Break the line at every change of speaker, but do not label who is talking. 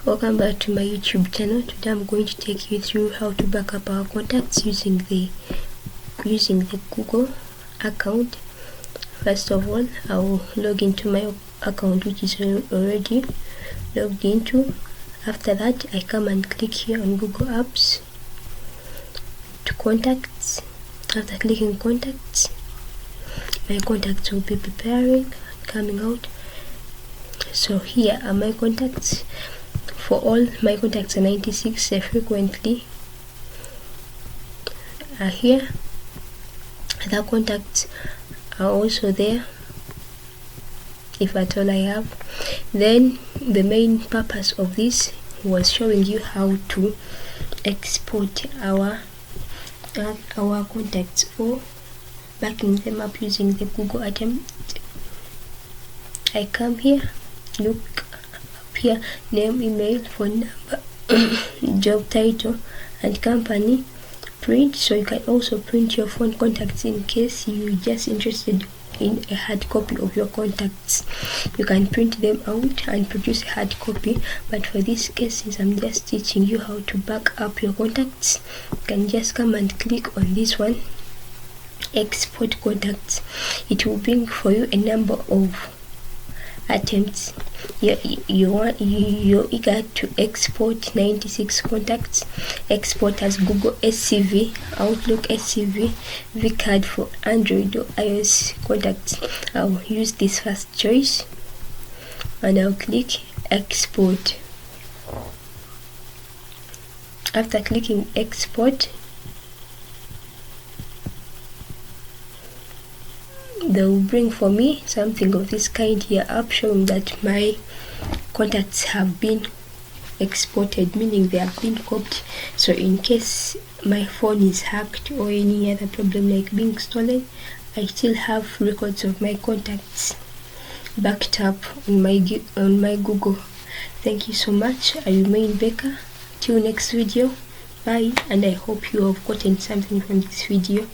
Welcome back to my YouTube channel. Today I'm going to take you through how to back up our contacts using the Google account. First of all, I will log into my account, which is already logged into. After that, I come and click here on Google Apps to contacts. After clicking contacts, my contacts will be preparing, coming out. So here are my contacts. For all my contacts are 96, frequently are here. Other contacts are also there, if at all I have. Then the main purpose of this was showing you how to export our contacts or backing them up using the Google attempt. I come here, look up here, name, email, phone number, job title and company, print. So you can also print your phone contacts in case you're just interested in a hard copy of your contacts. You can print them out and produce a hard copy, but for these cases I'm just teaching you how to back up your contacts. You can just come and click on this one, export contacts. It will bring for you a number of attempts. You're eager to export 96 contacts. Export as Google SCV, Outlook SCV, vCard for Android or iOS contacts. I'll use this first choice and I'll click export. After clicking export, they will bring for me something of this kind here up, showing that my contacts have been exported, meaning they have been copied. So in case my phone is hacked or any other problem like being stolen, I still have records of my contacts backed up on my Google. Thank you so much. I remain Becca. Till next video, bye, and I hope you have gotten something from this video.